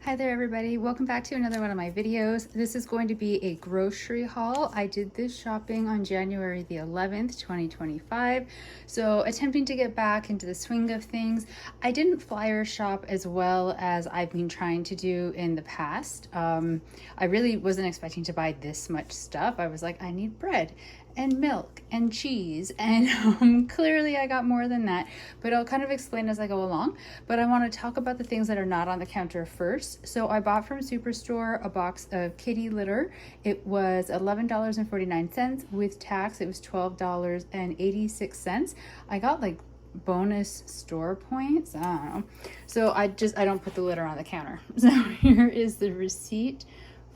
Hi there everybody, welcome back to another one of my videos. This is going to be a grocery haul. I did this shopping on January the 11th, 2025. So attempting to get back into the swing of things. I didn't flyer shop as well as I've been trying to do in the past. I really wasn't expecting to buy this much stuff. I was like, I need bread and milk and cheese, and clearly I got more than that, but I'll kind of explain as I go along. But I want to talk about the things that are not on the counter first. So I bought from Superstore a box of kitty litter. It was $11.49 with tax. It was $12.86. I got like bonus store points, I don't know. So I don't put the litter on the counter. So here is the receipt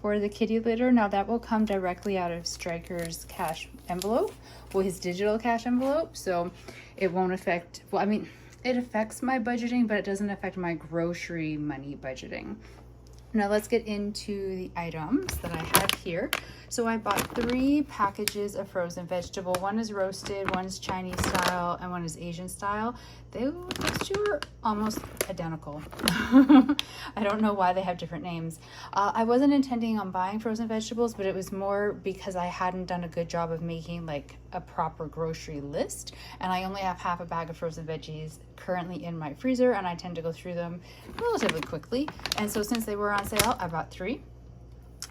for the kitty litter. Now that will come directly out of Striker's cash envelope, well, his digital cash envelope, so it won't affect, well, I mean, it affects my budgeting, but it doesn't affect my grocery money budgeting. Now let's get into the items that I have here. So I bought 3 packages of frozen vegetable. One is roasted, one is Chinese style, and one is Asian style. Those two are almost identical. I don't know why they have different names. I wasn't intending on buying frozen vegetables, but it was more because I hadn't done a good job of making like a proper grocery list. And I only have half a bag of frozen veggies currently in my freezer, and I tend to go through them relatively quickly. And so since they were on sale, I bought 3.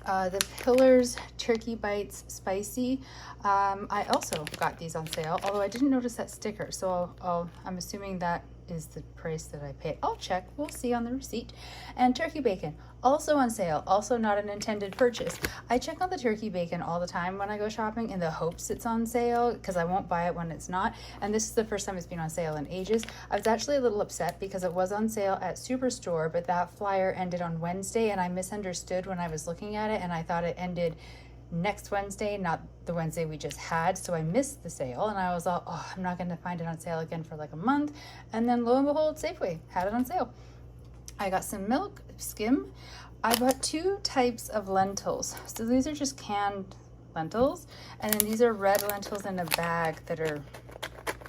The Pillars Turkey Bites Spicy. I also got these on sale, although I didn't notice that sticker, so I'm assuming that is the price that I paid. I'll check, we'll see on the receipt. And turkey bacon, also on sale, also not an intended purchase. I check on the turkey bacon all the time when I go shopping in the hopes it's on sale, because I won't buy it when it's not. And this is the first time it's been on sale in ages. I was actually a little upset because it was on sale at Superstore, but that flyer ended on Wednesday, and I misunderstood when I was looking at it, and I thought it ended next Wednesday, not the Wednesday we just had. So I missed the sale, and I was all, oh, I'm not going to find it on sale again for like a month. And then lo and behold, Safeway had it on sale. I got some milk, skim. I bought 2 types of lentils. So these are just canned lentils, and then these are red lentils in a bag that are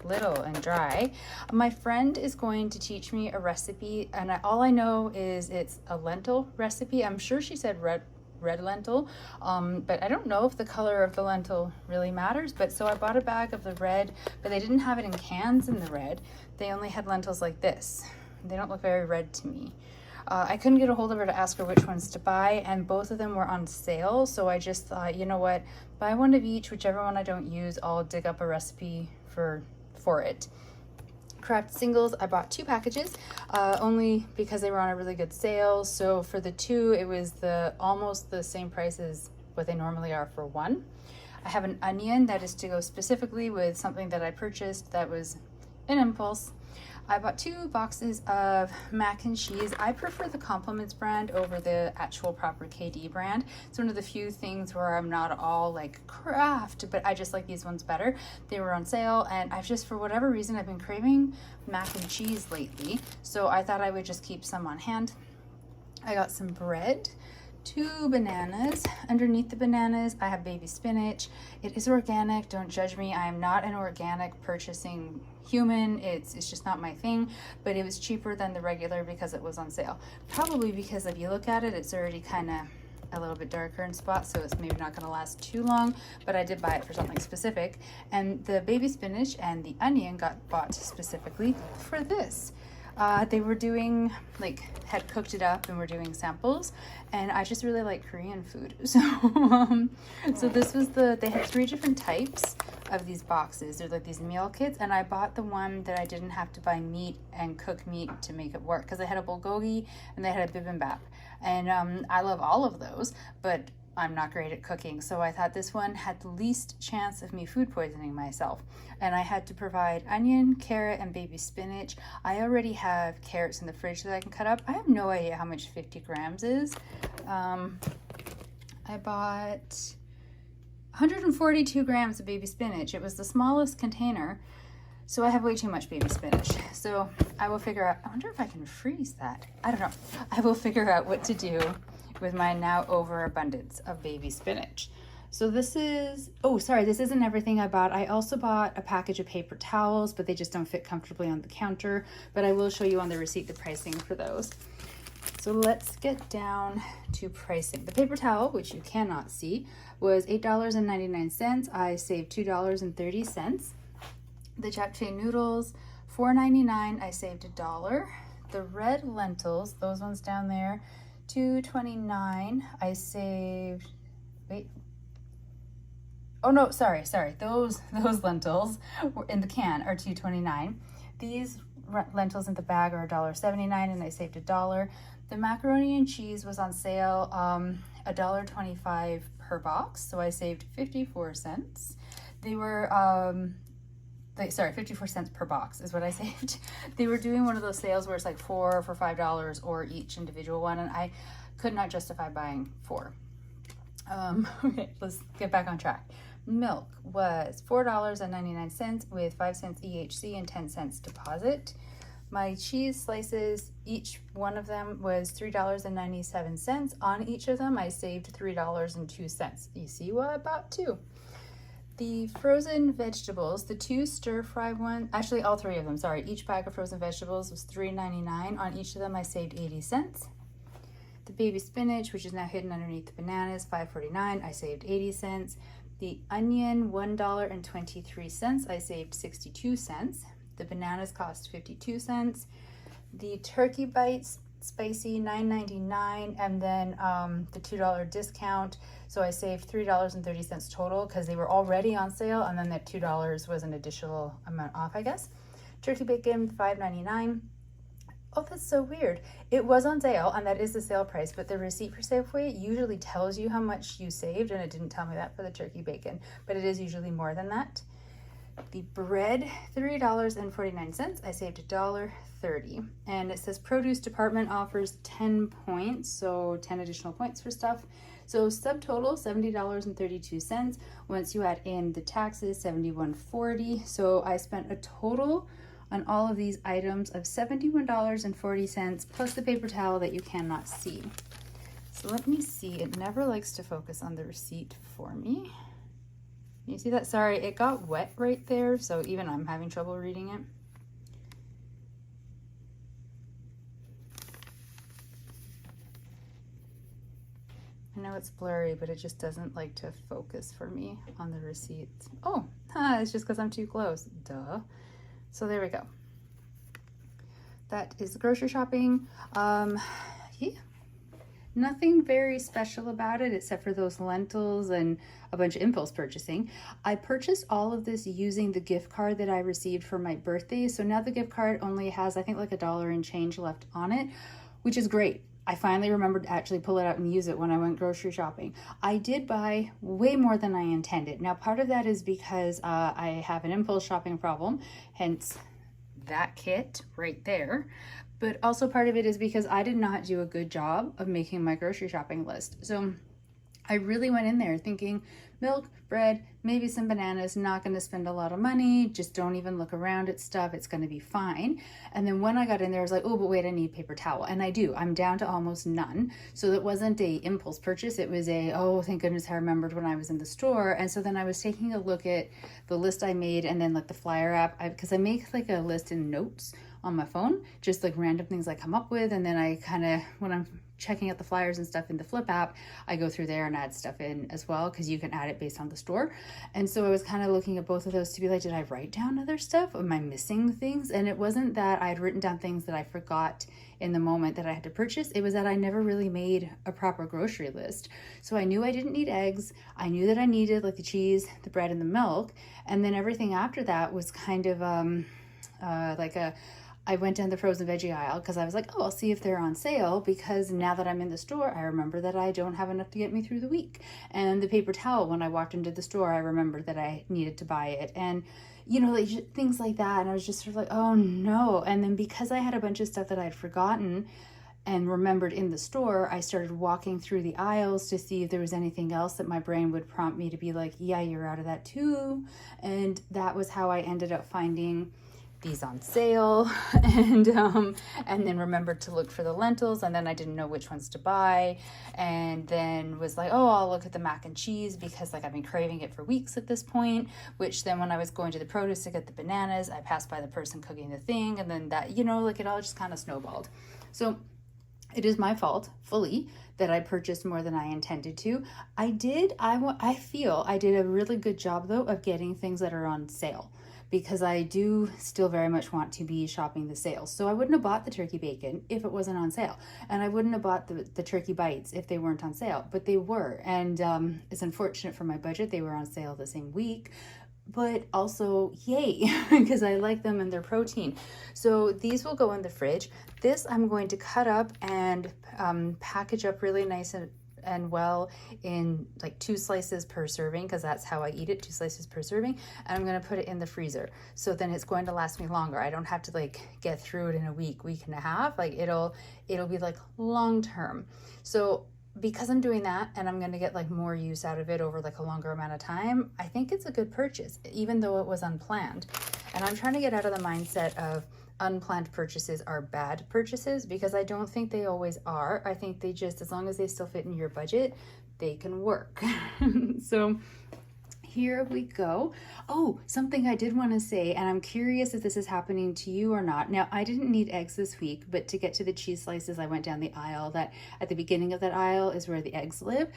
little and dry. My friend is going to teach me a recipe, and all I know is it's a lentil recipe. I'm sure she said red lentil, but I don't know if the color of the lentil really matters. But so I bought a bag of the red, but they didn't have it in cans in the red. They only had lentils like this. They don't look very red to me. I couldn't get a hold of her to ask her which ones to buy, and both of them were on sale. So I just thought, you know what, buy one of each. Whichever one I don't use, I'll dig up a recipe for it. Kraft singles, I bought 2 packages, only because they were on a really good sale. So for the 2, it was almost the same price as what they normally are for 1. I have an onion that is to go specifically with something that I purchased that was an impulse. I bought 2 boxes of mac and cheese. I prefer the Compliments brand over the actual proper KD brand. It's one of the few things where I'm not all like Kraft, but I just like these ones better. They were on sale, and I've just, for whatever reason, I've been craving mac and cheese lately. So I thought I would just keep some on hand. I got some bread, 2 bananas. Underneath the bananas, I have baby spinach. It is organic, don't judge me. I am not an organic purchasing human. It's just not my thing, but it was cheaper than the regular because it was on sale. Probably because if you look at it, it's already kind of a little bit darker in spots, so it's maybe not going to last too long, but I did buy it for something specific. And the baby spinach and the onion got bought specifically for this. They were doing, had cooked it up and were doing samples, and I just really like Korean food. So, so this was they had 3 different types of these boxes. They're like these meal kits, and I bought the one that I didn't have to buy meat and cook meat to make it work, because they had a bulgogi and they had a bibimbap. And I love all of those, but I'm not great at cooking, so I thought this one had the least chance of me food poisoning myself. And I had to provide onion, carrot, and baby spinach. I already have carrots in the fridge that I can cut up. I have no idea how much 50 grams is. I bought 142 grams of baby spinach. It was the smallest container, so I have way too much baby spinach. So I will figure out, I wonder if I can freeze that. I don't know. I will figure out what to do with my now overabundance of baby spinach. So this is, oh, sorry, this isn't everything I bought. I also bought a package of paper towels, but they just don't fit comfortably on the counter. But I will show you on the receipt the pricing for those. So let's get down to pricing. The paper towel, which you cannot see, was $8.99. I saved $2.30. The japchae noodles, $4.99. I saved $1. The red lentils, those ones down there, $2.29. I saved, wait. Oh no, sorry. Those lentils were in the can are $2.29. These lentils in the bag are $1.79, and I saved $1. The macaroni and cheese was on sale, $1.25 per box, so I saved 54 cents. They were 54 cents per box is what I saved. They were doing one of those sales where it's like 4 for $5 or each individual one, and I could not justify buying 4. Okay, let's get back on track. Milk was $4.99 with 5 cents EHC and 10 cents deposit. My cheese slices, each one of them was $3.97. On each of them, I saved $3.02. You see what I bought too. The frozen vegetables, the 2 stir-fry ones, actually all 3 of them, sorry, each bag of frozen vegetables was $3.99. On each of them, I saved 80 cents. The baby spinach, which is now hidden underneath the bananas, $5.49. I saved 80 cents. The onion, $1.23. I saved 62 cents. The bananas cost 52 cents. The turkey bites, spicy, $9.99, and then the $2 discount. So I saved $3.30 total because they were already on sale, and then that $2 was an additional amount off, I guess. Turkey bacon, $5.99. Oh, that's so weird. It was on sale, and that is the sale price, but the receipt for Safeway usually tells you how much you saved, and it didn't tell me that for the turkey bacon, but it is usually more than that. The bread, $3.49. I saved $1.30. And it says produce department offers 10 points, so 10 additional points for stuff. So subtotal, $70.32. Once you add in the taxes, $71.40. So I spent a total on all of these items of $71.40 plus the paper towel that you cannot see. So let me see. It never likes to focus on the receipt for me. You see that? Sorry, it got wet right there, so even I'm having trouble reading it. I know it's blurry, but it just doesn't like to focus for me on the receipts. Oh, it's just because I'm too close. Duh. So there we go. That is grocery shopping. Yeah. Nothing very special about it except for those lentils and a bunch of impulse purchasing. I purchased all of this using the gift card that I received for my birthday. So now the gift card only has, I think, like $1 and change left on it, which is great. I finally remembered to actually pull it out and use it when I went grocery shopping. I did buy way more than I intended. Now, part of that is because I have an impulse shopping problem, hence that kit right there. But also part of it is because I did not do a good job of making my grocery shopping list. So I really went in there thinking milk, bread, maybe some bananas, not going to spend a lot of money, just don't even look around at stuff, it's going to be fine. And then when I got in there, I was like, oh, but wait, I need paper towel. And I do. I'm down to almost none. So it wasn't a impulse purchase. It was a, oh, thank goodness I remembered when I was in the store. And so then I was taking a look at the list I made and then like the flyer app, because I make like a list in notes on my phone, just like random things I come up with. And then I kind of, when I'm checking out the flyers and stuff in the Flip app, I go through there and add stuff in as well, because you can add it based on the store. And so I was kind of looking at both of those to be like, did I write down other stuff? Am I missing things? And it wasn't that I had written down things that I forgot in the moment that I had to purchase. It was that I never really made a proper grocery list. So I knew I didn't need eggs. I knew that I needed like the cheese, the bread, and the milk. And then everything after that was kind of I went down the frozen veggie aisle because I was like, oh, I'll see if they're on sale, because now that I'm in the store, I remember that I don't have enough to get me through the week. And the paper towel, when I walked into the store, I remembered that I needed to buy it. And, you know, like things like that. And I was just sort of like, oh no. And then because I had a bunch of stuff that I'd forgotten and remembered in the store, I started walking through the aisles to see if there was anything else that my brain would prompt me to be like, yeah, you're out of that too. And that was how I ended up finding these on sale, and then remembered to look for the lentils, and then I didn't know which ones to buy, and then was like, oh, I'll look at the mac and cheese because like I've been craving it for weeks at this point, which then when I was going to the produce to get the bananas, I passed by the person cooking the thing, and then that, you know, like it all just kind of snowballed. So It is my fault fully that I purchased more than I intended to. I feel I did a really good job though of getting things that are on sale, because I do still very much want to be shopping the sales. So I wouldn't have bought the turkey bacon if it wasn't on sale. And I wouldn't have bought the turkey bites if they weren't on sale, but they were. And it's unfortunate for my budget. They were on sale the same week, but also yay, because I like them and their protein. So these will go in the fridge. This I'm going to cut up and package up really nice and well in like 2 slices per serving, because that's how I eat it, 2 slices per serving. And I'm going to put it in the freezer, so then it's going to last me longer. I don't have to like get through it in a week and a half. Like it'll be like long term. So because I'm doing that and I'm going to get like more use out of it over like a longer amount of time, I think it's a good purchase, even though it was unplanned. And I'm trying to get out of the mindset of unplanned purchases are bad purchases, because I don't think they always are. I think they just, as long as they still fit in your budget, they can work. So here we go. Oh, something I did want to say, and I'm curious if this is happening to you or not. Now, I didn't need eggs this week, but to get to the cheese slices, I went down the aisle. That at the beginning of that aisle is where the eggs live.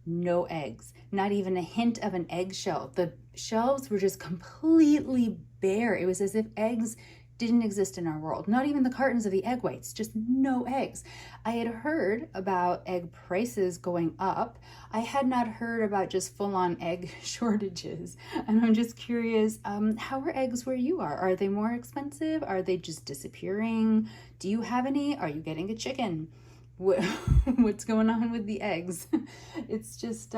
No eggs, not even a hint of an eggshell. The shelves were just completely bare. It was as if eggs didn't exist in our world. Not even the cartons of the egg whites, just no eggs. I had heard about egg prices going up. I had not heard about just full-on egg shortages. And I'm just curious, how are eggs where you are? Are they more expensive? Are they just disappearing? Do you have any? Are you getting a chicken? What's going on with the eggs? It's just,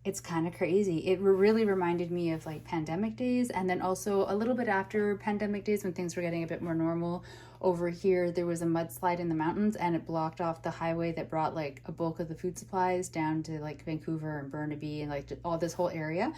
it's kind of crazy. It really reminded me of like pandemic days, and then also a little bit after pandemic days when things were getting a bit more normal. Over here, there was a mudslide in the mountains, and it blocked off the highway that brought like a bulk of the food supplies down to like Vancouver and Burnaby and like all this whole area.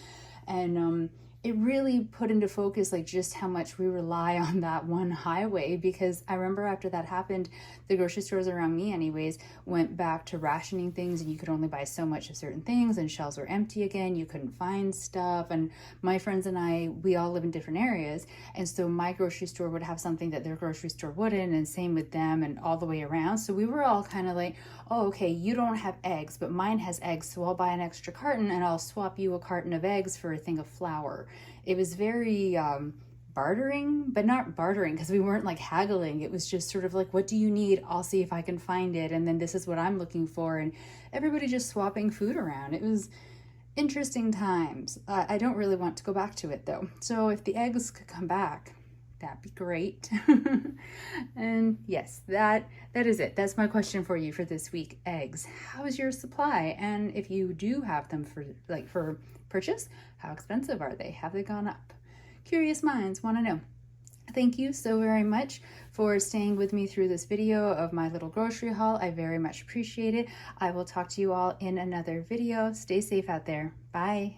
And it really put into focus like just how much we rely on that one highway, because I remember after that happened, the grocery stores around me anyways went back to rationing things, and you could only buy so much of certain things, and shelves were empty again. You couldn't find stuff. And my friends and I, we all live in different areas, and so my grocery store would have something that their grocery store wouldn't, and same with them, and all the way around. So we were all kind of like, oh, okay, you don't have eggs, but mine has eggs, so I'll buy an extra carton and I'll swap you a carton of eggs for a thing of flour. It was very bartering, but not bartering because we weren't like haggling. It was just sort of like, what do you need? I'll see if I can find it. And then this is what I'm looking for. And everybody just swapping food around. It was interesting times. I don't really want to go back to it though. So if the eggs could come back, that'd be great. And yes, that is it. That's my question for you for this week. Eggs. How is your supply? And if you do have them for purchase, how expensive are they? Have they gone up? Curious minds want to know. Thank you so very much for staying with me through this video of my little grocery haul. I very much appreciate it. I will talk to you all in another video. Stay safe out there. Bye.